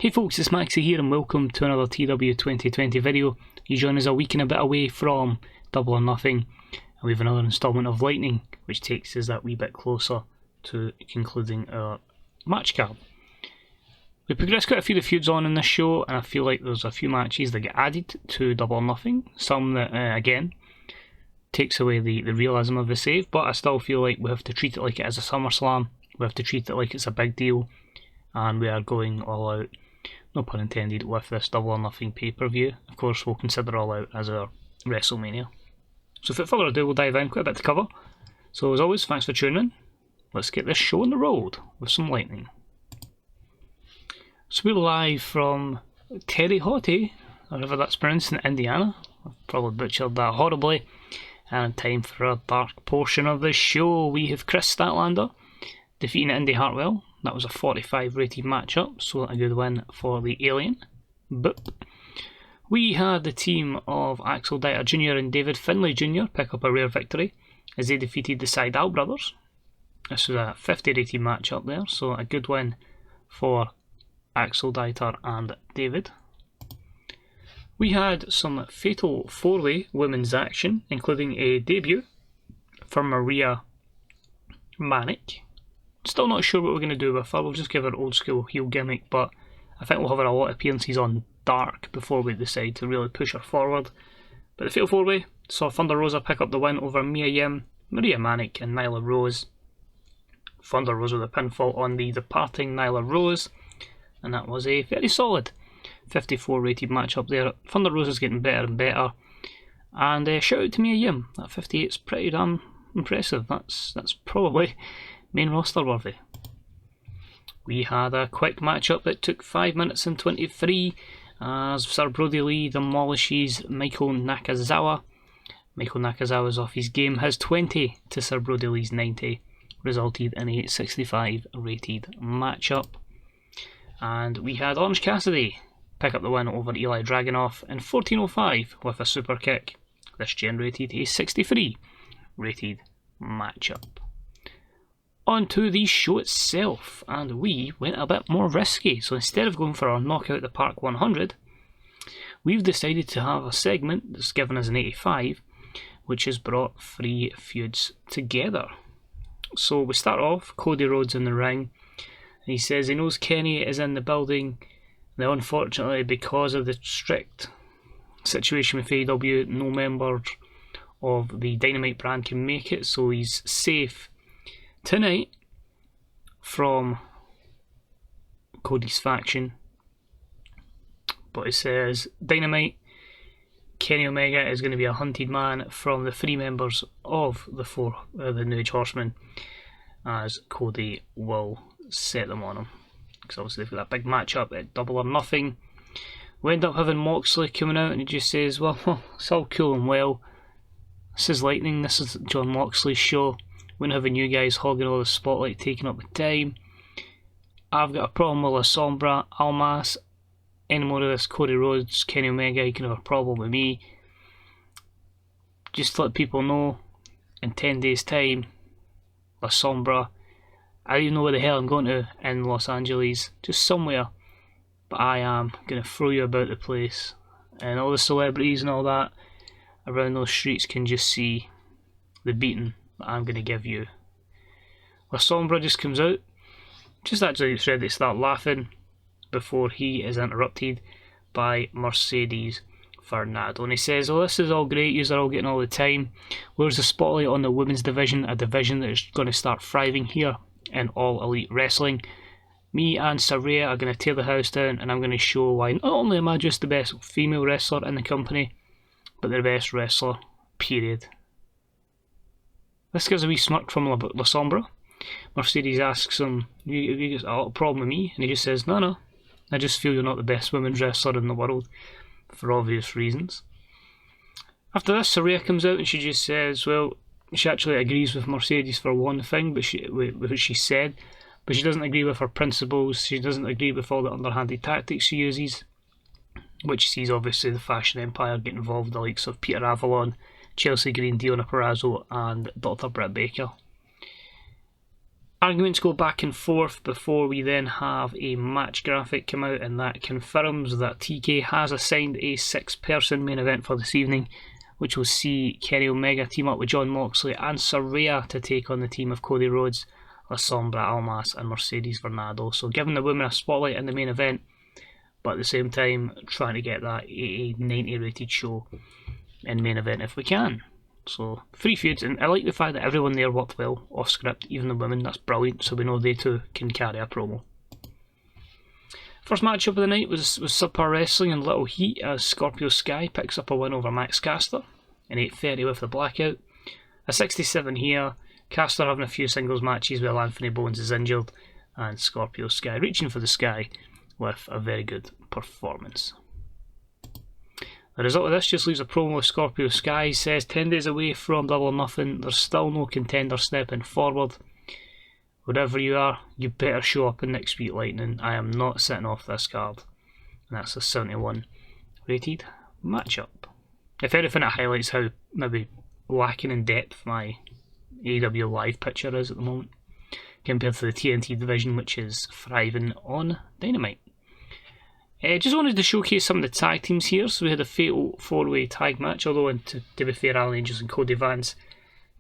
Hey folks, it's Maxie here and welcome to another TEW2020 video. You join us a week and a bit away from Double or Nothing, and we have another instalment of Lightning, which takes us that wee bit closer to concluding our match card. We progressed quite a few of the feuds on in this show, and I feel like there's a few matches that get added to Double or Nothing. Some that, again, takes away the realism of the save, but I still feel like we have to treat it like it is a SummerSlam. We have to treat it like it's a big deal, and we are going all out, no pun intended, with this Double or Nothing pay-per-view. Of course, we'll consider All Out as our WrestleMania. So without further ado, we'll dive in, quite a bit to cover. So as always, thanks for tuning in. Let's get this show on the road with some Lightning. So we're live from Terre Haute, however that's pronounced, in Indiana. I've probably butchered that horribly. And time for a dark portion of the show. We have Chris Statlander defeating Indy Hartwell. That was a 45 rated matchup, so a good win for the Alien. But we had the team of Axel Dieter Jr. and David Finlay Jr. pick up a rare victory as they defeated the Seidel brothers. This was a 50 rated matchup there, so a good win for Axel Dieter and David. We had some fatal 4-way women's action, including a debut for Maria Manic. Still not sure what we're going to do with her. We'll just give her old school heel gimmick, but I think we'll have her a lot of appearances on Dark before we decide to really push her forward. But the Fatal 4-Way saw Thunder Rosa pick up the win over Mia Yim, Maria Manic and Nyla Rose. Thunder Rosa with a pinfall on the departing Nyla Rose, and that was a very solid 54 rated match up there. Thunder Rosa's getting better and better, and shout out to Mia Yim. That 58 is pretty damn impressive. That's probably main roster worthy. We had a quick matchup that took 5 minutes and 23 as Sir Brody Lee demolishes Michael Nakazawa. Michael Nakazawa's off his game. His 20 to Sir Brody Lee's 90 resulted in a 65 rated matchup. And we had Orange Cassidy pick up the win over Eli Dragunov in 14:05 with a super kick. This generated a 63 rated matchup. On to the show itself, and we went a bit more risky. So instead of going for our Knockout the Park 100, we've decided to have a segment that's given us an 85, which has brought 3 feuds together. So we start off, Cody Rhodes in the ring, and he says he knows Kenny is in the building. Now unfortunately, because of the strict situation with AEW, no member of the Dynamite brand can make it, so he's safe tonight from Cody's faction. But it says Dynamite, Kenny Omega is going to be a hunted man from the 3 members of the New Age Horsemen, as Cody will set them on him. Because obviously they've got that big matchup at Double or Nothing. We end up having Moxley coming out and he just says, well, it's all cool and well. This is Lightning, this is Jon Moxley's show. We're not having you guys hogging all the spotlight, taking up the time. I've got a problem with Sombra, Almas, any more of this Cody Rhodes, Kenny Omega, you can have a problem with me. Just to let people know, in 10 days time, La Sombra, I don't even know where the hell I'm going to in Los Angeles, just somewhere, but I am going to throw you about the place, and all the celebrities and all that around those streets can just see the beating that I'm going to give you. La Sombra just comes out, just actually ready to start laughing before he is interrupted by Mercedes Varnado, and he says, well, this is all great, you are all getting all the time, where's the spotlight on the women's division, a division that is going to start thriving here in All Elite Wrestling. Me and Saraya are going to tear the house down, and I'm going to show why not only am I just the best female wrestler in the company, but the best wrestler, period. This gives a wee smirk from La Sombra. Mercedes asks him, you got a lot of problem with me? And he just says, no, I just feel you're not the best women's wrestler in the world, for obvious reasons. After this, Saraya comes out and she just says, well, she actually agrees with Mercedes for one thing, with what she said, but she doesn't agree with her principles, she doesn't agree with all the underhanded tactics she uses, which sees obviously the Fashion Empire get involved, the likes of Peter Avalon, Chelsea Green, Deonna Purrazzo and Dr. Britt Baker. Arguments go back and forth before we then have a match graphic come out, and that confirms that TK has assigned a 6-person main event for this evening, which will see Kenny Omega team up with Jon Moxley and Saraya to take on the team of Cody Rhodes, Sombra, Almas and Mercedes Varnado. So giving the women a spotlight in the main event, but at the same time trying to get that a 90 rated show in the main event if we can. So 3 feuds, and I like the fact that everyone there worked well off script, even the women. That's brilliant, so we know they too can carry a promo. First matchup of the night was Subpar Wrestling and Little Heat as Scorpio Sky picks up a win over Max Caster in 8:30 with the blackout. A 67 here, Caster having a few singles matches while Anthony Bowens is injured, and Scorpio Sky reaching for the sky with a very good performance. The result of this just leaves a promo with Scorpio Sky. He says 10 days away from Double or Nothing, there's still no contender stepping forward. Wherever you are, you better show up in next week, Lightning. I am not sitting off this card. And that's a 71 rated matchup. If anything, it highlights how maybe lacking in depth my AEW live picture is at the moment, compared to the TNT division, which is thriving on Dynamite. Just wanted to showcase some of the tag teams here. So we had a fatal 4-way tag match, although to be fair, Alan Angels and Cody Vance,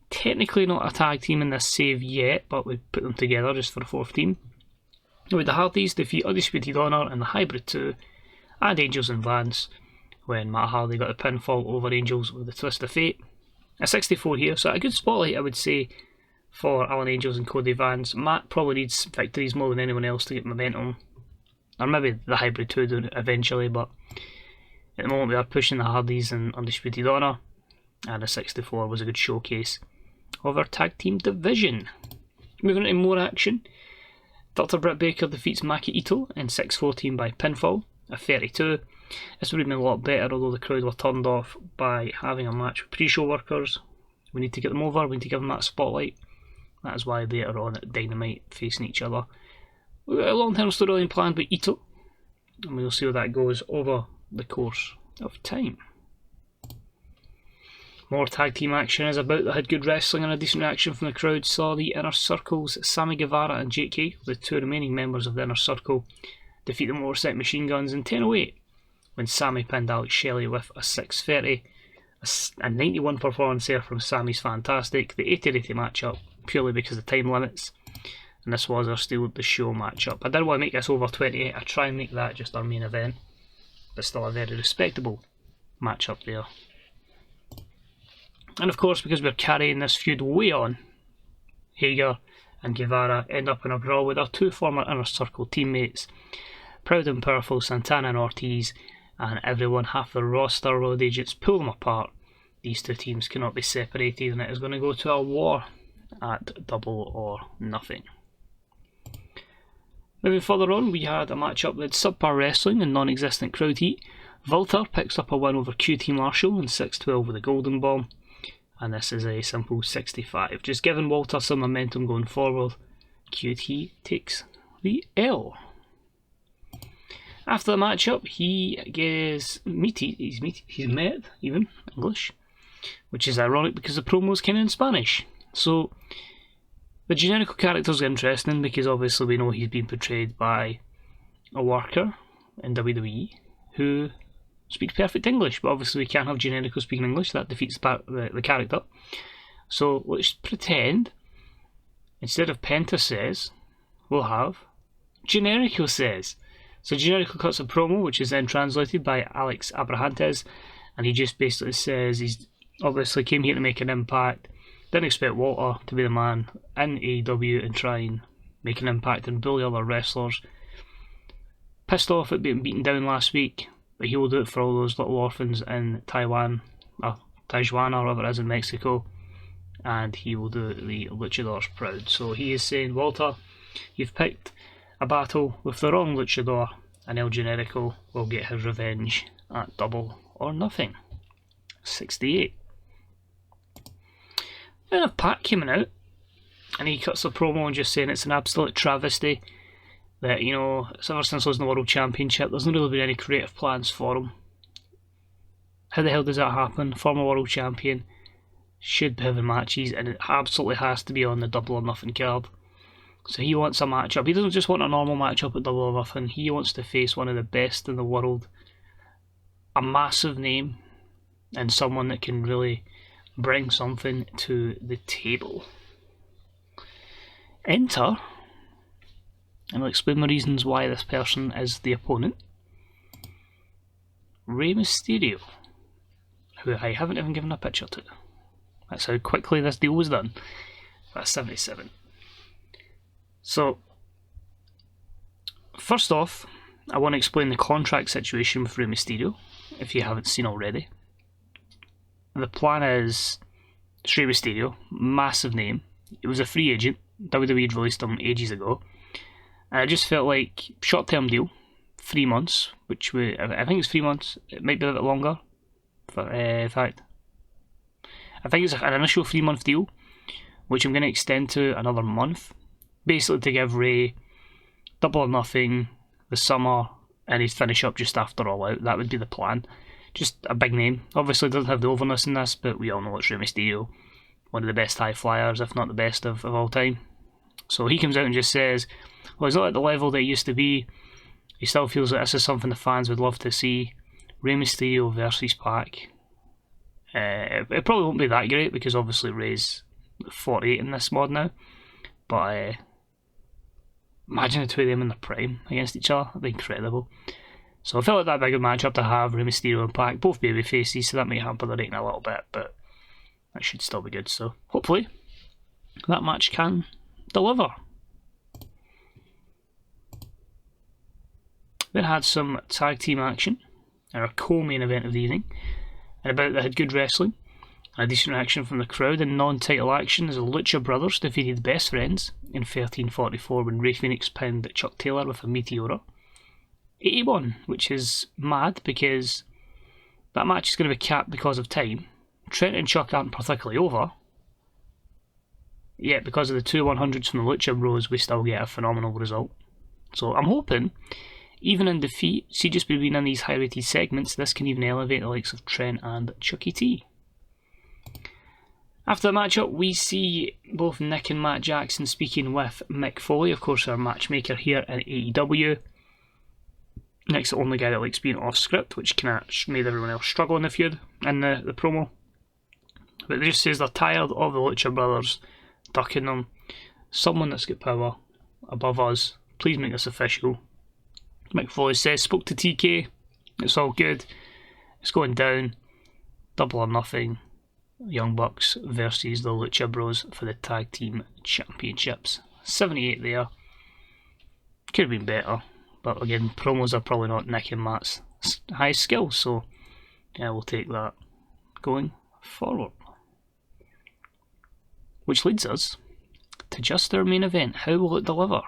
technically not a tag team in this save yet, but we put them together just for a 4th team. With the Hardys defeat Undisputed Honor and the Hybrid 2 and Angels and Vance, when Matt Hardy got the pinfall over Angels with the Twist of Fate. A 64 here, so a good spotlight I would say for Alan Angels and Cody Vance. Matt probably needs victories more than anyone else to get momentum. Or maybe the Hybrid 2 do eventually, but at the moment we are pushing the Hardys and Undisputed Honor, and a 64 was a good showcase of our tag team division. Moving into more action, Dr. Britt Baker defeats Maki Ito in 6-14 by pinfall, a 32. This would have been a lot better, although the crowd were turned off by having a match with pre-show workers. We need to get them over, we need to give them that spotlight. That is why they are on at Dynamite facing each other. We've got a long-term storyline planned with Ito, and we'll see how that goes over the course of time. More tag team action is about that had good wrestling and a decent reaction from the crowd. Saw the Inner Circle's Sammy Guevara and JK, the 2 remaining members of the Inner Circle, defeat the Motorcycle Machine Guns in 10:08 when Sammy pinned Alex Shelley with a 6:30. A 91 performance there from Sammy's fantastic. The 80-80 matchup purely because of time limits. And this was our Steal the Show matchup. I didn't want to make this over 28, I try and make that just our main event, but still a very respectable matchup there. And of course, because we're carrying this feud way on, Hager and Guevara end up in a brawl with our 2 former Inner Circle teammates, Proud and Powerful Santana and Ortiz, and everyone half the roster road agents pull them apart. These 2 teams cannot be separated, and it is going to go to a war at Double or Nothing. Moving further on, we had a matchup with Subpar Wrestling and non-existent crowd heat. Walter picks up a win over QT Marshall in 6-12 with a Golden Bomb, and this is a simple 65. Just giving Walter some momentum going forward. QT takes the L. After the matchup, he's met even English, which is ironic because the promo's kind of in Spanish. So the generical character's interesting because obviously we know he's been portrayed by a worker in WWE who speaks perfect English, but obviously we can't have Generico speaking English, that defeats the character. So let's pretend instead of Penta says, we'll have Generico says. So Generico cuts a promo, which is then translated by Alex Abrahantes, and he just basically says he's obviously came here to make an impact. Didn't expect Walter to be the man in AEW and try and make an impact and bully other wrestlers. Pissed off at being beaten down last week, but he will do it for all those little orphans in Tijuana or whatever it is in Mexico, and he will do the luchadors proud. So he is saying, Walter, you've picked a battle with the wrong luchador, and El Generico will get his revenge at Double or Nothing. 68. Then a Pat coming out, and he cuts a promo and just saying it's an absolute travesty that, you know, ever since losing the World Championship, there's not really been any creative plans for him. How the hell does that happen? Former World Champion should be having matches, and it absolutely has to be on the Double or Nothing card. So he wants a matchup. He doesn't just want a normal matchup at Double or Nothing. He wants to face one of the best in the world. A massive name. And someone that can really bring something to the table. Enter, and I'll explain the reasons why this person is the opponent, Rey Mysterio, who I haven't even given a picture to. That's how quickly this deal was done. That's 77. So, first off, I want to explain the contract situation with Rey Mysterio, if you haven't seen already. The plan is, it's Rey Mysterio, massive name. He was a free agent. WWE had released him ages ago. And I just felt like, short-term deal, 3 months, which I think it's 3 months, it might be a bit longer. In fact, I think it's an initial 3-month deal, which I'm going to extend to another month. Basically to give Rey Double or Nothing, the summer, and he'd finish up just after All Out. That would be the plan. Just a big name. Obviously doesn't have the overness in this, but we all know it's Rey Mysterio. One of the best high flyers, if not the best of all time. So he comes out and just says, well, he's not at the level that he used to be. He still feels that this is something the fans would love to see. Rey Mysterio versus Pac. It probably won't be that great because obviously Rey's 48 in this mod now. But imagine the two of them in their prime against each other. That'd be incredible. So I felt like that'd be a good matchup to have, Rey Mysterio and Pac, both baby faces, so that might hamper the rating a little bit, but that should still be good. So hopefully that match can deliver. Then had some tag team action, our co-main event of the evening, and about that had good wrestling, and a decent reaction from the crowd. In non-title action as the Lucha Brothers defeated Best Friends in 1344 when Rey Fenix pinned Chuck Taylor with a Meteora. 81, which is mad because that match is going to be capped because of time. Trent and Chuck aren't particularly over, yet because of the two 100s from the Lucha Bros we still get a phenomenal result. So I'm hoping, even in defeat, see just being in these high rated segments, this can even elevate the likes of Trent and Chucky T. After the matchup, we see both Nick and Matt Jackson speaking with Mick Foley, of course our matchmaker here in AEW. Nick's the only guy that likes being off script, which kind of made everyone else struggle in the feud, in the promo. But they just says they're tired of the Lucha Brothers ducking them. Someone that's got power above us, please make this official. Mick Foley says, spoke to TK, it's all good, it's going down, Double or Nothing, Young Bucks versus the Lucha Bros for the Tag Team Championships. 78 there, could have been better, but again, promos are probably not Nick and Matt's highest skill, so yeah, we'll take that going forward. Which leads us to just our main event. How will it deliver?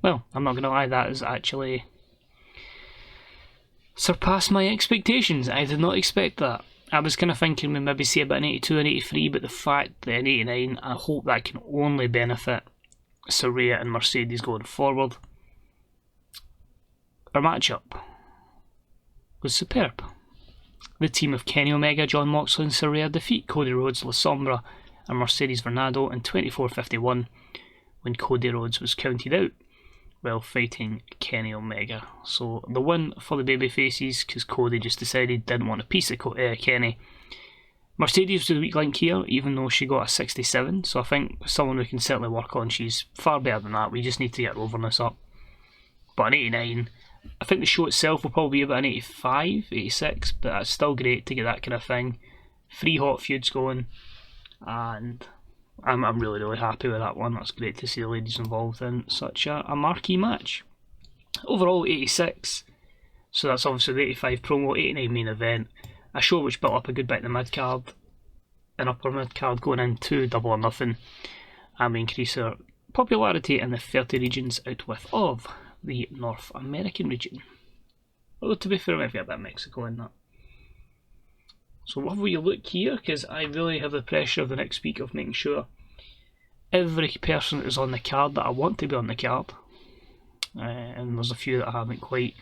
Well, I'm not going to lie, that has actually surpassed my expectations. I did not expect that. I was kind of thinking we maybe see about an 82 and 83, but the fact that an 89, I hope that can only benefit Saraya and Mercedes going forward. Our matchup was superb. The team of Kenny Omega, Jon Moxley and Saraya defeat Cody Rhodes, La Sombra and Mercedes Varnado in 24:51 when Cody Rhodes was counted out while fighting Kenny Omega. So the win for the babyfaces because Cody just decided he didn't want a piece of Kenny. Mercedes was the weak link here, even though she got a 67, so I think someone we can certainly work on. She's far better than that, we just need to get her overness up. But an 89, I think the show itself will probably be about an 85, 86, but that's still great to get that kind of thing. 3 hot feuds going, and I'm really, really happy with that one. That's great to see the ladies involved in such a marquee match. Overall, 86, so that's obviously the 85 promo, 89 main event. A show which built up a good bit in the mid-card, an upper mid-card going into Double or Nothing, and we increase our popularity in the 30 regions out with of the North American region. Although to be fair, maybe a bit of Mexico in that. So what will you look here? Because I really have the pressure of the next week of making sure every person is on the card that I want to be on the card. And there's a few that I haven't quite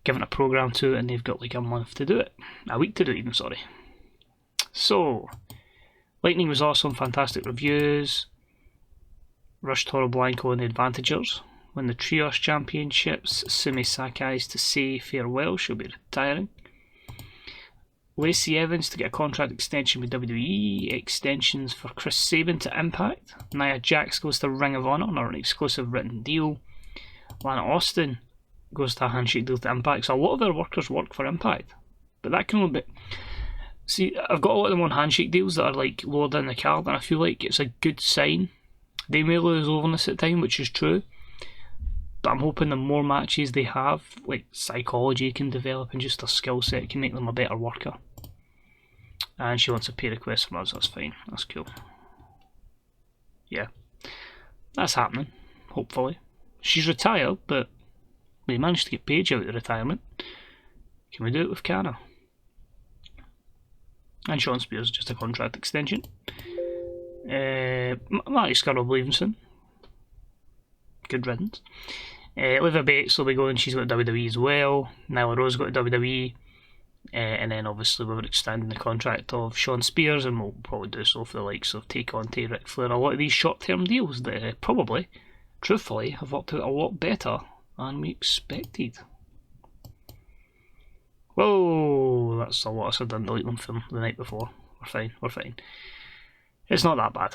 given a program to, and they've got like a month to do it. A week to do it even, sorry. So, Lightning was awesome, fantastic reviews. Rush Toro Blanco and the Advantagers win the Trios Championships. Sumi Sakai is to say farewell, she'll be retiring. Lacey Evans to get a contract extension with WWE. Extensions for Chris Sabin to Impact. Nia Jax goes to Ring of Honor on an exclusive written deal. Lana Austin goes to a handshake deal to Impact. So a lot of their workers work for Impact. But that can only be... See, I've got a lot of them on handshake deals that are like lower down the card, and I feel like it's a good sign. They may lose overness at time, which is true. But I'm hoping the more matches they have, like psychology can develop and just their skill set can make them a better worker. And she wants a pay request from us, that's fine, that's cool. Yeah, that's happening, hopefully. She's retired, but we managed to get Paige out of retirement. Can we do it with Kana? And Sean Spears, just a contract extension. Marty Scurll-Levinson, good riddance. Olivia Bates will be going, she's got WWE as well. Nyla Rose got WWE. And then obviously we were extending the contract of Sean Spears, and we'll probably do so for the likes of Tay Conti, Ric Flair, a lot of these short-term deals that probably, truthfully, have worked out a lot better than we expected. Whoa, that's a lot, so I didn't delete them from the night before. We're fine. It's not that bad.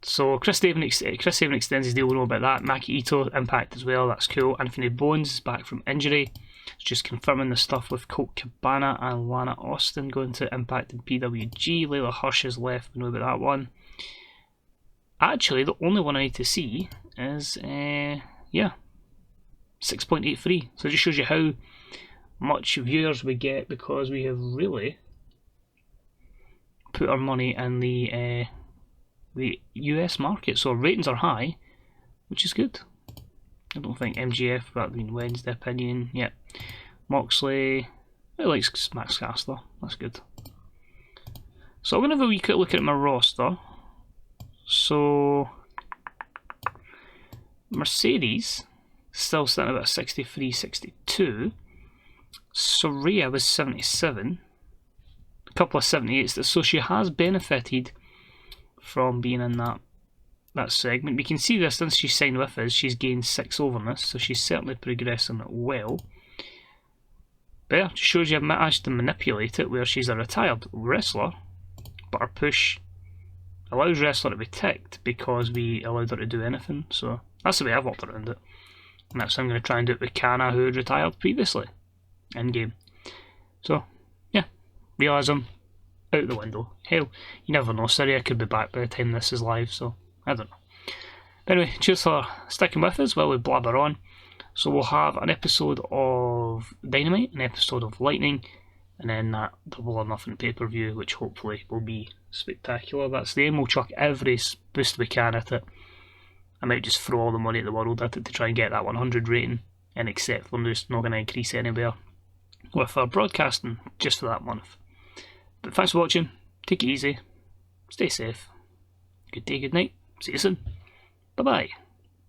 So Chris Sabin extends his deal, we know about that. Maki Ito, Impact as well, that's cool. Anthony Bowens is back from injury. It's just confirming the stuff with Colt Cabana and Lana Austin going to Impact and PWG. Layla Hirsch is left, we know about that one. Actually, the only one I need to see is, 6.83. So it just shows you how much viewers we get because we have really put our money in the US market. So ratings are high, which is good. I don't think MGF, that being Wednesday opinion. Yep. Moxley. I like Max Caster. That's good. So I'm going to have a wee quick look at my roster. So Mercedes still sitting about 63, 62. Saraya was 77. A couple of 78s. So she has benefited from being in that segment. We can see this since she signed with us, she's gained 6 overness, so she's certainly progressing well. But yeah, just shows you I've managed to manipulate it where she's a retired wrestler, but her push allows wrestler to be ticked because we allowed her to do anything. So that's the way I've worked around it. And that's how I'm going to try and do it with Kana, who had retired previously in game. So yeah, realism out the window. Hell, you never know, Saraya could be back by the time this is live, so I don't know. But anyway, cheers for sticking with us while we blabber on. So we'll have an episode of Dynamite, an episode of Lightning, and then that Double or Nothing pay-per-view, which hopefully will be spectacular. That's the aim. We'll chuck every boost we can at it. I might just throw all the money at the world at it to try and get that 100 rating, and accept we're just not going to increase anywhere with our broadcasting just for that month. But thanks for watching. Take it easy. Stay safe. Good day, good night. See you soon. Bye-bye.